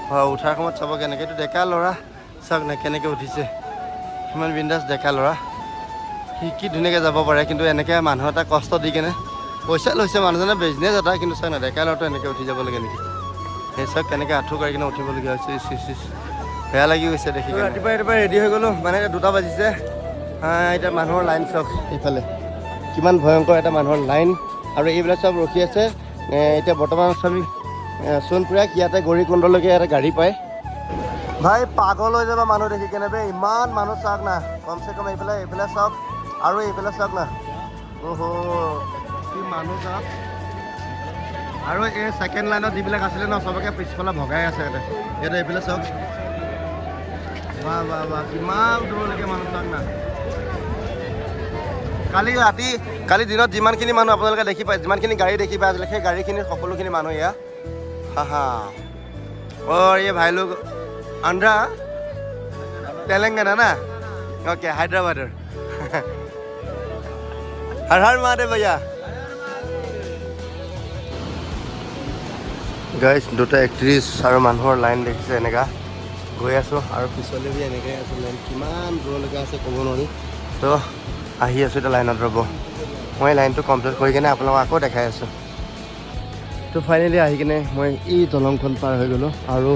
উঠাৰ সময়ত চাব কেনেকৈ, এইটো ডেকা ল'ৰা চাওক না কেনেকৈ উঠিছে, সিমান বিন্দাছ ডেকা ল'ৰা, সি কি ধুনীয়াকৈ যাব পাৰে। কিন্তু এনেকৈ মানুহ এটা কষ্ট দি কেনে পইচা লৈছে মানুহজনে, বিজনেছ এটা, কিন্তু চাওক না ডেকা ল'ৰাটো এনেকৈ উঠি যাব লাগে নেকি, সেই চাওক কেনেকৈ আঁঠু কাঢ়ি কিনে উঠিবলগীয়া হৈছে। বেয়া লাগি গৈছে দেখি। ৰাতিপুৱা ৰেডি হৈ গ'লোঁ, মানে 2টা বাজিছে। এতিয়া মানুহৰ লাইন চাওক এইফালে, কিমান ভয়ংকৰ এটা মানুহৰ লাইন। আৰু এইবিলাক চব ৰখি আছে। এতিয়া বৰ্তমান আমি সোণপুৰীয়া ইয়াতে গৌৰীকুণ্ডলৈকে এটা গাড়ী পায়। ভাই পাগল হৈ যাব মানুহ দেখি কেনে বে, ইমান মানুহ চাওক না, কমচে কম এইফালে চাওক আৰু এইফালে চাওক না, কি মানুহ চাওক। আৰু এই ছেকেণ্ড লাইনত যিবিলাক আছিলে ন, চবকে পিছফালে ভগাই আছে ইয়াতে এইফালে চাওক। বাহ কিমান দূৰলৈকে মানুহ চাওক না। কালি দিনত যিমানখিনি মানুহ আপোনালোকে দেখি পায়, যিমানখিনি গাড়ী দেখি পাই আছিলে, সেই গাড়ীখিনিৰ সকলোখিনি মানুহ এয়া। ये भाई लोग आंध्रा तेलंगाना ना, ओके हैदराबाद। हर हर महादेव भैया। गाइस 2:31 আৰু মানুহৰ লাইন দেখিছে এনেকা গৈ আছোঁ, আৰু পিছলৈ বি এনেকৈ আছোঁ। লাইন কিমান দূৰলৈকে আছে ক'ব নোৱাৰি। তো আহি আছোঁ এতিয়া লাইনত, ৰ'ব মই লাইনটো কমপ্লিট কৰি কিনে আপোনালোকক আকৌ দেখাই আছোঁ। তো ফাইনেলি আহি কিনে মই এই দলংখন পাৰ হৈ গ'লোঁ। আৰু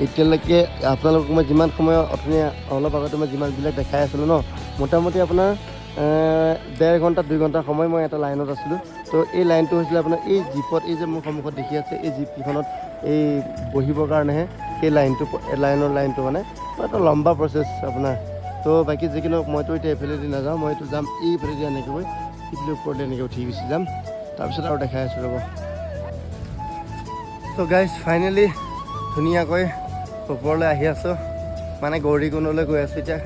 এতিয়ালৈকে আপোনালোকক মই যিমান সময় অথনি অলপ আগতে মই যিমানবিলাক দেখাই আছিলোঁ ন, মোটামুটি আপোনাৰ 1.5 ঘণ্টা 2 ঘণ্টা সময় মই এটা লাইনত আছিলোঁ। তো এই লাইনটো হৈছিলে আপোনাৰ এই জীপত, এই যে মোৰ সন্মুখত দেখি আছে এই জীপকেইখনত এই বহিবৰ কাৰণেহে সেই লাইনটো মানে এটা লম্বা প্ৰচেছ আপোনাৰ। তো বাকী যিকোনো মইতো এতিয়া এইফালেদি নাযাওঁ, মইতো যাম এইফালেদি এনেকৈ গৈ সিফালে ওপৰতে এনেকৈ উঠি গুচি যাম। তাৰপিছত আৰু দেখাই আছোঁ ৰ'ব। তো গাইজ ফাইনেলি ধুনীয়াকৈ ওপৰলৈ আহি আছোঁ, মানে গৌৰীকুণ্ডলৈ গৈ আছোঁ। এতিয়া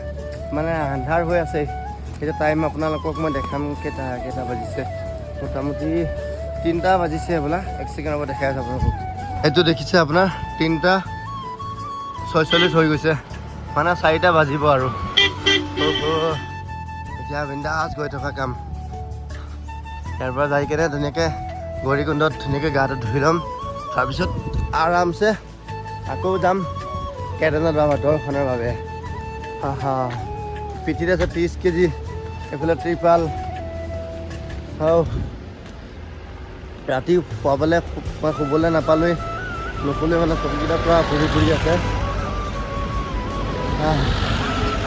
মানে আন্ধাৰ হৈ আছে। এতিয়া টাইম আপোনালোকক মই দেখাম কেইটা বাজিছে, মোটামুটি 3টা বাজিছে বোলা। 1 ছেকেণ্ডৰ পৰা দেখাই আছোঁ আপোনালোকক। এইটো দেখিছে আপোনাৰ 3:46 হৈ গৈছে, মানে 4টা বাজিব আৰু। এতিয়া বিন্দাছ গৈ থকা কাম। ইয়াৰ পৰা যাই কেনে ধুনীয়াকৈ গৌৰীকুণ্ডত ধুনীয়াকৈ গাটো ধুই ল'ম, তাৰপিছত আৰামছে আকৌ যাম কেদাৰনাথ বাবা দৰ্শনৰ বাবে। পিঠিত আছে 30 কেজি, এইফালে ত্ৰিপাল। ৰাতি শুৱাবলৈ মই শুবলৈ নাপালোঁৱেই, নুশুলে মানে চকুকেইটা পূৰা ফুৰি আছে।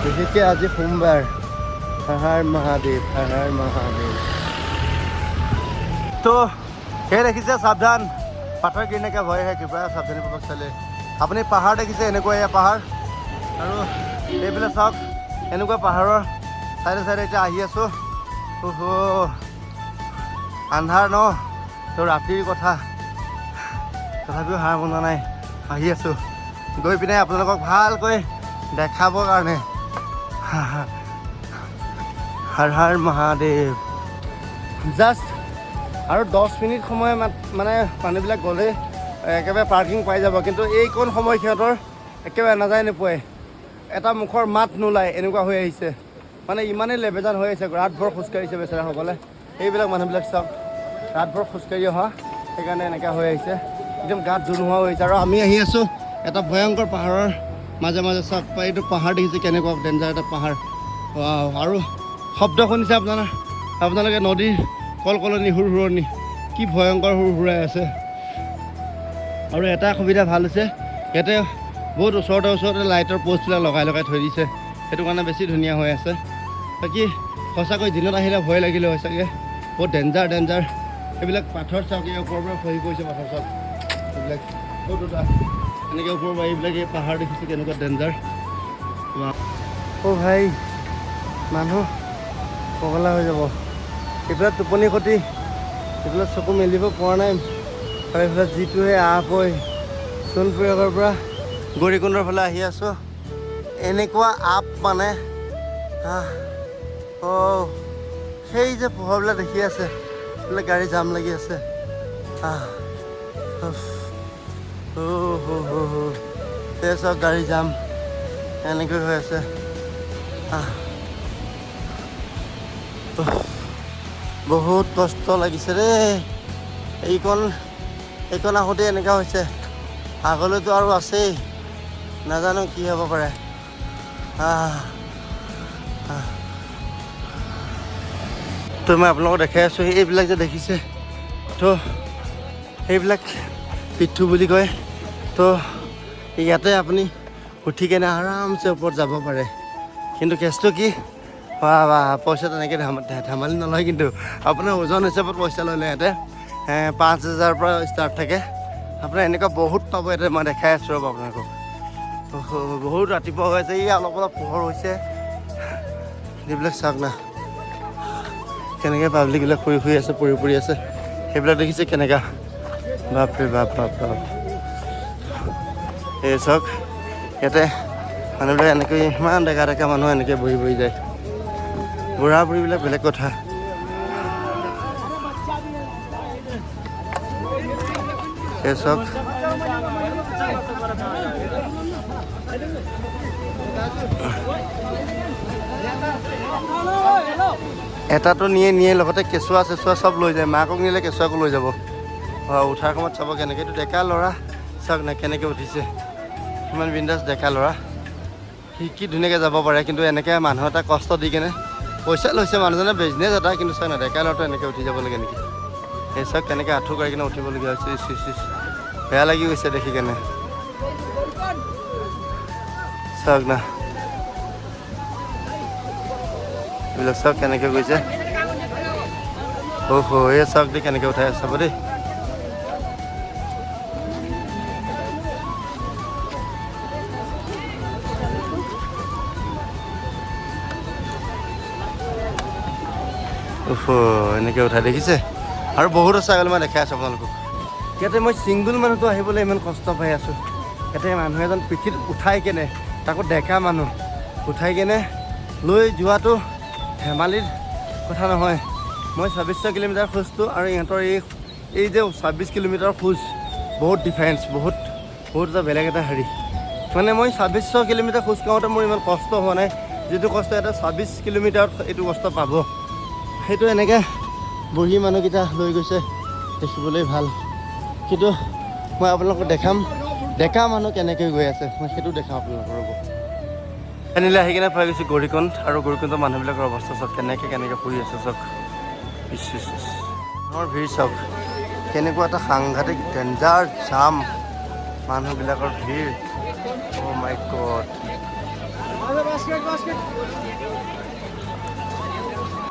বিশেষকৈ আজি সোমবাৰ। হৰ হৰ মহাদেৱ, হৰ হৰ মহাদেৱ। তো সেই দেখিছে সাৱধান, পাথৰ কেনেকৈ ভয় আহে, কিবা সাৱধানীপূৰ্বক চালে। আপুনি পাহাৰ দেখিছে এনেকুৱা, এয়া পাহাৰ। আৰু এইফালে চাওক এনেকুৱা পাহাৰৰ চাইডে এতিয়া আহি আছোঁ। আন্ধাৰ ন, তো ৰাতিৰ কথা, তথাপিও হাৰ মনা নাই, আহি আছোঁ গৈ পিনে আপোনালোকক ভালকৈ দেখাবৰ কাৰণে। হৰ হৰ মহাদেৱ। জাষ্ট আৰু 10 মিনিট সময় মানে মানুহবিলাক গ'লে একেবাৰে পাৰ্কিং পাই যাব। কিন্তু এইকণ সময় সিহঁতৰ একেবাৰে নাযায় নোপোৱাই, এটা মুখৰ মাত নোলায়, এনেকুৱা হৈ আহিছে। মানে ইমানেই লেবেজান হৈ আহিছে, ৰাতভৰ খোজকাঢ়িছে বেচেৰাসকলে। এইবিলাক মানুহবিলাক চাওক ৰাতভৰ খোজকাঢ়ি অহা, সেইকাৰণে এনেকুৱা হৈ আহিছে, একদম গাত জোৰ নোহোৱা হৈ আহিছে। আৰু আমি আহি আছোঁ এটা ভয়ংকৰ পাহাৰৰ মাজে চাওক, এইটো পাহাৰ দেখিছে কেনেকুৱা ডেঞ্জাৰ এটা পাহাৰ। আৰু শব্দ শুনিছে আপোনালোকে, নদীৰ কলকলনি, সুৰসুৰণি, কি ভয়ংকৰ সুৰসুৰাই আছে। আৰু এটা সুবিধা ভাল হৈছে, ইয়াতে বহুত ওচৰতে লাইটৰ প'ষ্টবিলাক লগাই থৈ দিছে, সেইটো কাৰণে বেছি ধুনীয়া হৈ আছে। বাকী সঁচাকৈ দিনত আহিলে ভয় লাগিলে হয় চাগে, বহুত ডেঞ্জাৰ। এইবিলাক পাথৰ চাওক, এই ওপৰৰ পৰা খহি পৰিছে পাথৰ চাওক, এইবিলাক এনেকৈ ওপৰৰ পৰা এইবিলাক এই পাহাৰ দেখিছে কেনেকুৱা ডেঞ্জাৰ। ভাই মানুহ পগলা হৈ যাব। এইফালে টোপনি ক্ষতি, এইফালে চকু মেলিব পৰা নাই। আৰু এইফালে যিটোহে আপ হৈ সোণপুৰীয়াৰ পৰা গৌৰীকুণ্ডৰ ফালে আহি আছোঁ, এনেকুৱা আপ মানে। সেই যে পোহৰবিলাক দেখি আছে, এইফালে গাড়ী জাম লাগি আছে। এই চব গাড়ী জাম এনেকৈ হৈ আছে। বহুত কষ্ট লাগিছে দেই। এইকণ আহোঁতে এনেকুৱা হৈছে, আগলৈতো আৰু আছেই। নাজানো কি হ'ব পাৰে। তো মই আপোনালোকক দেখাই আছোঁ এইবিলাক যে দেখিছে, তো সেইবিলাক পিঠু বুলি কয়। তো ইয়াতে আপুনি উঠি কেনে আৰামছে ওপৰত যাব পাৰে। কিন্তু কেছটো কি, পইচা তেনেকৈ ধেমালি নলয়, কিন্তু আপোনাৰ ওজন হিচাপত পইচা ল'লে ইয়াতে 5,000 পৰা ষ্টাৰ্ট থাকে। আপোনাৰ এনেকুৱা বহুত পাব ইয়াতে, মই দেখাই আছোঁ ৰ'ব আপোনালোকক। বহুত ৰাতিপুৱা হৈ আছে, অলপ অলপ পোহৰ হৈছে। এইবিলাক চাওক না, কেনেকৈ পাব্লিকবিলাক শুই আছে, পৰি আছে। সেইবিলাক দেখিছে কেনেকুৱা, বাপৰে বাপ। এই চাওক ইয়াতে মানুহবিলাক এনেকৈ ইমান ডেকা মানুহ এনেকৈ বহি যায়। বুঢ়া বুঢ়ীবিলাক বেলেগ কথা। এই চাওক এটাতো নিয়ে লগতে কেঁচুৱা চব লৈ যায়। মাকক নিলে কেঁচুৱাকো লৈ যাব। উঠাৰ সময়ত চাব কেনেকৈতো ডেকা ল'ৰা চাওক না কেনেকৈ উঠিছে, ইমান বিন্দাছ ডেকা ল'ৰা। সি কি ধুনীয়াকৈ যাব পাৰে, কিন্তু এনেকৈ মানুহ এটা কষ্ট দি কেনে পইচা লৈছে মানুহজনে, বিজনেছ এটা। কিন্তু চাওক না ডেকা ল'ৰাটো এনেকৈ উঠি যাব লাগে নেকি? সেই চাওক কেনেকৈ আঁঠু কাঢ়ি কিনে উঠিবলগীয়া হৈছে। বেয়া লাগি গৈছে দেখি কেনে। চাওক না এইবিলাক চাওক কেনেকৈ গৈছে। এই চাওক দি কেনেকৈ উঠাই আছে চাব দেই। এনেকৈ উঠাই দেখিছে। আৰু বহুত ছাগলী মই দেখাই আছোঁ আপোনালোকক। ইয়াতে মই ছিংগুল মানুহটো আহিবলৈ ইমান কষ্ট পাই আছোঁ। ইয়াতে মানুহ এজন পিঠিত উঠাই কেনে, তাকো ডেকা মানুহ উঠাই কেনে লৈ যোৱাটো ধেমালিৰ কথা নহয়। মই 2600 কিলোমিটাৰ খোজটো আৰু ইহঁতৰ এই যে 26 কিলোমিটাৰ খোজ, বহুত ডিফাৰেঞ্চ, বহুত এটা বেলেগ এটা হেৰি। মানে মই 2600 কিলোমিটাৰ খোজ কাঢ়োতে মোৰ ইমান কষ্ট হোৱা নাই, যিটো কষ্ট এটা 26 কিলোমিটাৰত এইটো কষ্ট পাব। সেইটো এনেকৈ বহি মানুহকেইটা লৈ গৈছে, দেখিবলৈ ভাল। কিন্তু মই আপোনালোকক দেখাম ডেকা মানুহ কেনেকৈ গৈ আছে, মই সেইটো দেখাম আপোনালোকৰ। ৰ'ব আনিলে আহি কিনে পাই গৈছোঁ গৌৰীকুণ্ড, আৰু গৌৰীকুণ্ডৰ মানুহবিলাকৰ অৱস্থা চাওক কেনেকৈ শুই আছে চাওক। আমাৰ ভিৰ চাওক কেনেকুৱা এটা সাংঘাতিক ডেঞ্জাৰ জাম, মানুহবিলাকৰ ভিৰ। অ' মাই গড।